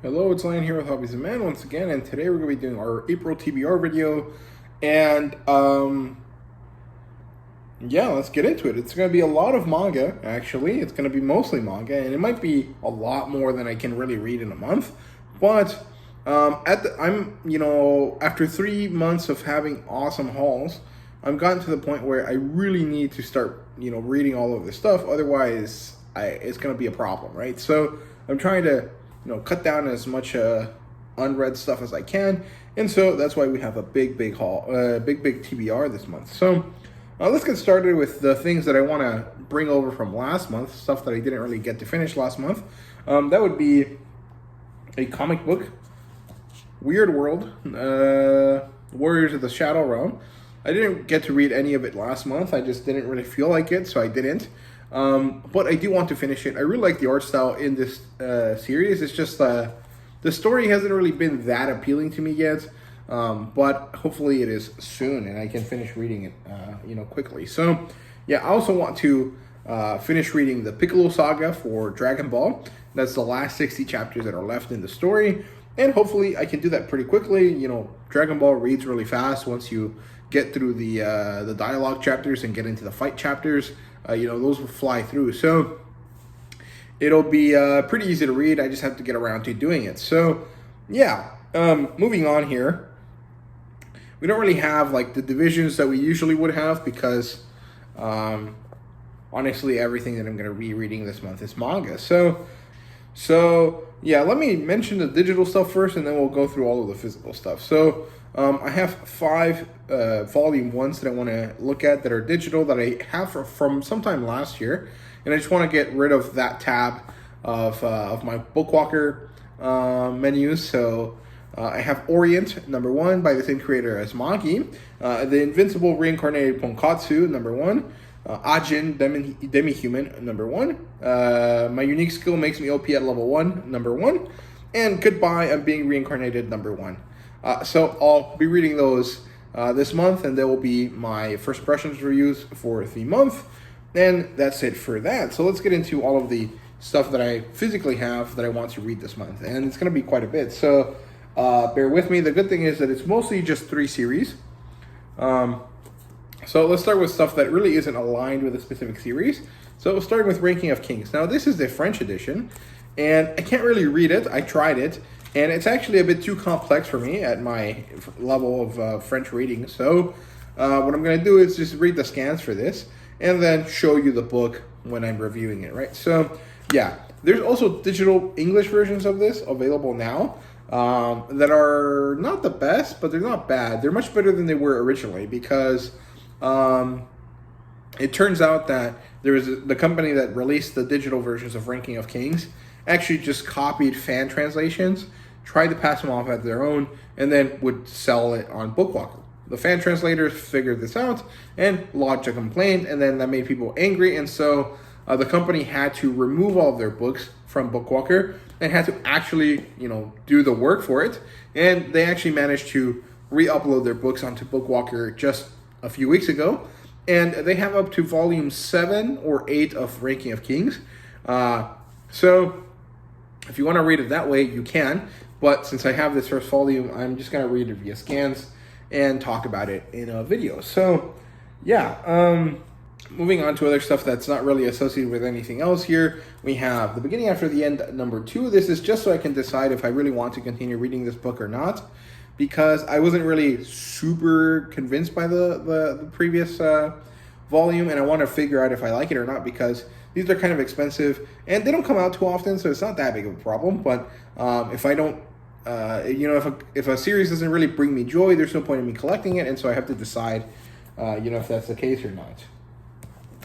Hello, it's Lion here with HobbiesofaMan once again, and today we're going to be doing our April TBR video, and yeah, let's get into it. It's going to be a lot of manga, actually. It's going to be mostly manga, and it might be a lot more than I can really read in a month, but after 3 months of having awesome hauls, I've gotten to the point where I really need to start, reading all of this stuff, otherwise it's going to be a problem, right? So I'm trying to cut down as much unread stuff as I can, and so that's why we have a big haul, big TBR this month. So let's get started with the things that I want to bring over from last month, stuff that I didn't really get to finish last month. That would be a comic book, Weird World, Warriors of the Shadow Realm. I didn't get to read any of it last month. I just didn't really feel like it, so I didn't. But I do want to finish it. I really like the art style in this series. It's just the story hasn't really been that appealing to me yet, but hopefully it is soon, and I can finish reading it quickly. So yeah, I also want to finish reading the Piccolo Saga for Dragon Ball. That's the last 60 chapters that are left in the story, and hopefully I can do that pretty quickly. Dragon Ball reads really fast once you get through the dialogue chapters and get into the fight chapters. Those will fly through. So it'll be pretty easy to read. I just have to get around to doing it. So yeah, moving on here. We don't really have like the divisions that we usually would have because honestly, everything that I'm going to be reading this month is manga. So yeah, let me mention the digital stuff first, and then we'll go through all of the physical stuff. So I have 5 volume 1s that I want to look at that are digital that I have from sometime last year, and I just want to get rid of that tab of my Bookwalker menus. So I have Orient number 1 by the same creator as Magi, The Invincible Reincarnated Ponkatsu number 1, Ajin Demi-Human number 1, My Unique Skill Makes Me OP at level 1 number 1, and Goodbye, I'm Being Reincarnated number 1. So I'll be reading those this month, and there will be my first impressions reviews for the month, and that's it for that. So let's get into all of the stuff that I physically have that I want to read this month, and it's going to be quite a bit. So bear with me. The good thing is that it's mostly just 3 series. So let's start with stuff that really isn't aligned with a specific series. So starting with Ranking of Kings. Now this is the French edition, and I can't really read it. I tried it, and it's actually a bit too complex for me at my level of French reading. So what I'm going to do is just read the scans for this, and then show you the book when I'm reviewing it, right? So yeah, there's also digital English versions of this available now that are not the best, but they're not bad. They're much better than they were originally because it turns out that there was the company that released the digital versions of Ranking of Kings actually just copied fan translations, tried to pass them off as their own, and then would sell it on Bookwalker. The fan translators figured this out and lodged a complaint, and then that made people angry, and so the company had to remove all of their books from Bookwalker and had to actually, do the work for it, and they actually managed to re-upload their books onto Bookwalker just a few weeks ago, and they have up to volume 7 or 8 of Ranking of Kings. So if you want to read it that way, you can, but since I have this first volume, I'm just going to read it via scans and talk about it in a video. So yeah, moving on to other stuff that's not really associated with anything else here, we have The Beginning After the End number 2. This is just so I can decide if I really want to continue reading this book or not, because I wasn't really super convinced by the previous volume, and I want to figure out if I like it or not, because these are kind of expensive, and they don't come out too often, so it's not that big of a problem. But if I don't, if a series doesn't really bring me joy, there's no point in me collecting it, and so I have to decide, if that's the case or not.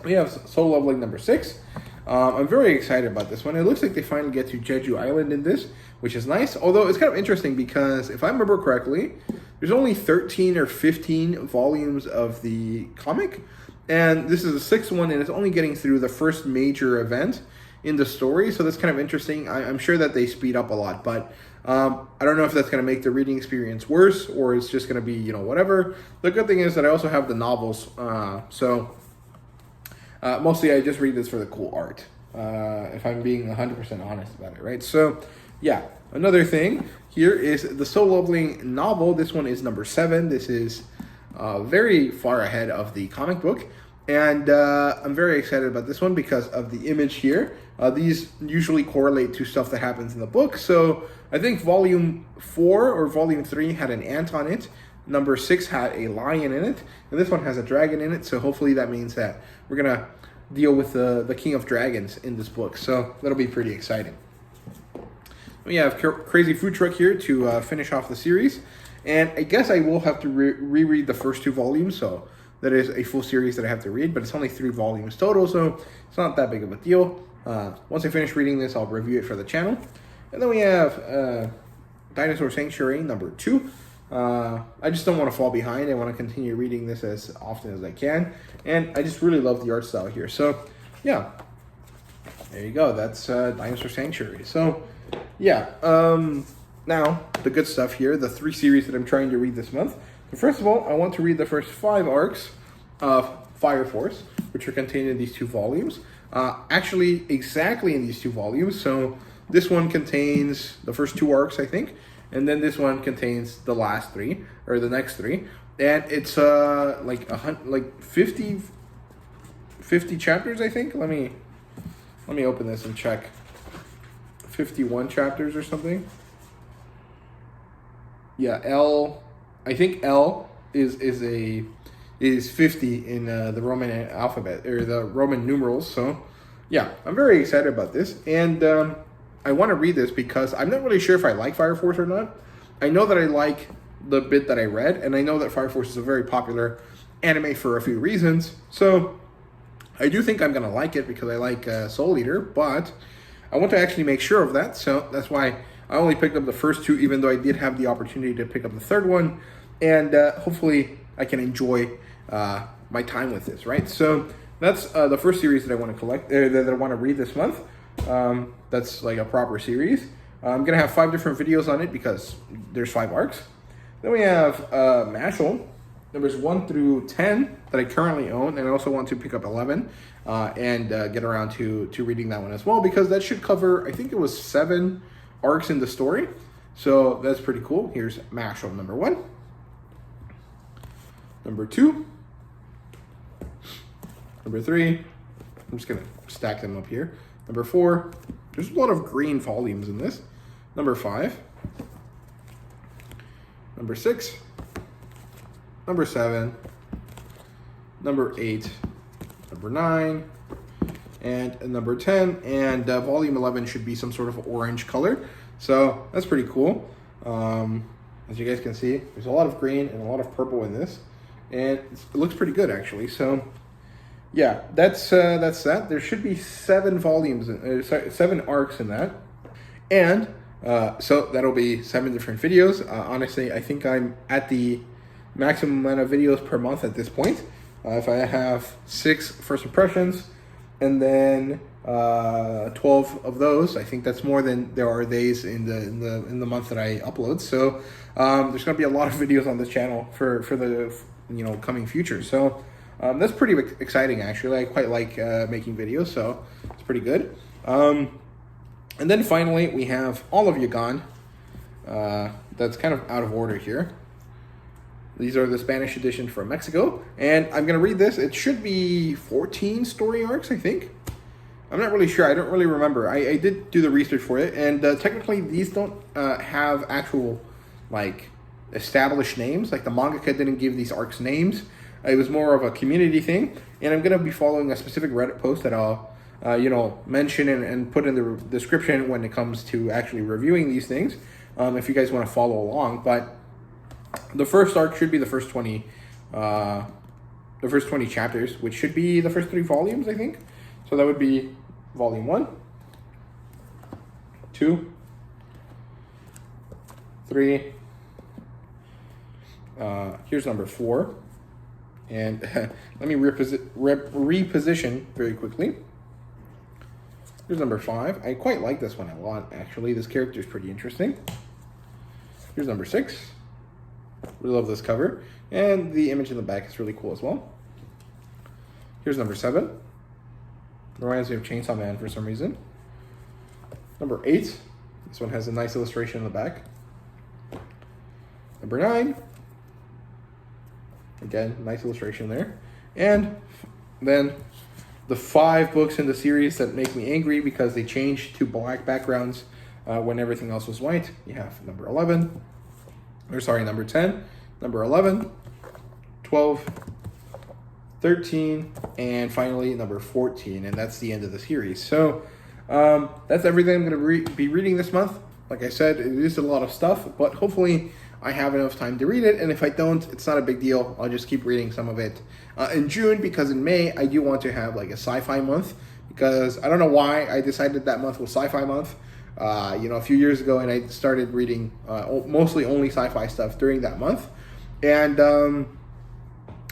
We have Soul Leveling number 6. I'm very excited about this one. It looks like they finally get to Jeju Island in this, which is nice. Although it's kind of interesting because if I remember correctly, there's only 13 or 15 volumes of the comic, and this is the 6th one, and it's only getting through the first major event in the story, so that's kind of interesting. I'm sure that they speed up a lot, but I don't know if that's going to make the reading experience worse, or it's just going to be, whatever. The good thing is that I also have the novels, so mostly I just read this for the cool art, if I'm being 100% honest about it, right? So yeah, another thing here is the solo leveling novel. This one is number 7. This is very far ahead of the comic book. And I'm very excited about this one because of the image here. These usually correlate to stuff that happens in the book. So I think volume 4 or volume 3 had an ant on it. Number 6 had a lion in it. And this one has a dragon in it. So hopefully that means that we're going to deal with the King of Dragons in this book. So that'll be pretty exciting. We have Crazy Food Truck here to finish off the series. And I guess I will have to reread the first 2 volumes. So that is a full series that I have to read. But it's only 3 volumes total. So it's not that big of a deal. Once I finish reading this, I'll review it for the channel. And then we have Dinosaur Sanctuary number 2. I just don't want to fall behind. I want to continue reading this as often as I can. And I just really love the art style here. So, yeah. There you go. That's Dinosaur Sanctuary. So, yeah. Now, the good stuff here. The 3 series that I'm trying to read this month. So first of all, I want to read the first 5 arcs of Fire Force, which are contained in these 2 volumes. Actually, exactly in these 2 volumes. So, this one contains the first 2 arcs, I think. And then this one contains the last 3, or the next 3, and it's like 50 chapters, I think. Let me open this and check. 51 chapters or something. Yeah, I think L is 50 in the Roman alphabet or the Roman numerals. So, yeah, I'm very excited about this, and I want to read this because I'm not really sure if I like Fire Force or not. I know that I like the bit that I read, and I know that Fire Force is a very popular anime for a few reasons. So I do think I'm going to like it because I like Soul Eater, but I want to actually make sure of that. So that's why I only picked up the first 2, even though I did have the opportunity to pick up the 3rd one. And hopefully I can enjoy my time with this, right? So that's the first series that I want to that I want to read this month. That's like a proper series. I'm going to have 5 different videos on it because there's 5 arcs. Then we have Mashal, numbers 1 through 10 that I currently own. And I also want to pick up 11 and get around to reading that one as well, because that should cover, I think it was 7 arcs in the story. So that's pretty cool. Here's Mashal number 1. Number 2. Number 3. I'm just going to stack them up here. Number 4, there's a lot of green volumes in this. Number 5. Number 6. Number 7. Number 8. Number 9. And number 10. And volume 11 should be some sort of orange color. So that's pretty cool. As you guys can see, there's a lot of green and a lot of purple in this. And it looks pretty good, actually. So yeah, that's that. There should be 7 volumes, 7 arcs in that, and so that'll be 7 different videos. Honestly, I think I'm at the maximum amount of videos per month at this point. If I have 6 first impressions, and then 12 of those, I think that's more than there are days in the month that I upload. So there's going to be a lot of videos on this channel for the coming future. So. That's pretty exciting, actually. I quite like making videos, so it's pretty good. And then finally, we have All of You Gone. That's kind of out of order here. These are the Spanish edition from Mexico. And I'm going to read this. It should be 14 story arcs, I think. I'm not really sure. I don't really remember. I did do the research for it. And technically, these don't have actual, established names. Like, the mangaka didn't give these arcs names. It was more of a community thing, and I'm going to be following a specific Reddit post that I'll, mention and put in the description when it comes to actually reviewing these things, if you guys want to follow along. But the first arc should be the first 20 chapters, which should be the first 3 volumes, I think. So that would be volume 1, 2, 3. Here's number 4. And let me reposition very quickly. Here's number 5. I quite like this one a lot, actually. This character is pretty interesting. Here's number 6. Really love this cover. And the image in the back is really cool as well. Here's number 7. Reminds me of Chainsaw Man for some reason. Number 8. This one has a nice illustration in the back. Number 9. Again, nice illustration there. And then the 5 books in the series that make me angry because they changed to black backgrounds when everything else was white. You have number 11, or sorry, number 10, number 11, 12, 13, and finally number 14, and that's the end of the series. So that's everything I'm going to be reading this month. Like I said, it is a lot of stuff, but hopefully I have enough time to read it, and if I don't, it's not a big deal. I'll just keep reading some of it in June, because in May I do want to have like a sci-fi month, because I don't know why I decided that month was sci-fi month. You know, a few years ago, and I started reading mostly only sci-fi stuff during that month, and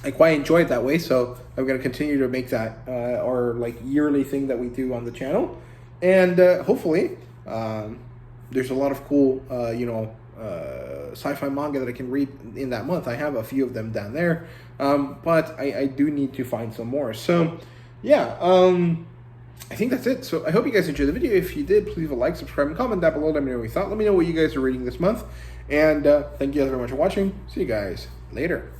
I quite enjoy it that way. So I'm going to continue to make that our like yearly thing that we do on the channel, and hopefully there's a lot of cool sci-fi manga that I can read in that month. I have a few of them down there, but I do need to find some more. So yeah, I think that's it. So I hope you guys enjoyed the video. If you did, please leave a like, subscribe, and comment down below. Let me know what you thought. Let me know what you guys are reading this month. And thank you guys very much for watching. See you guys later.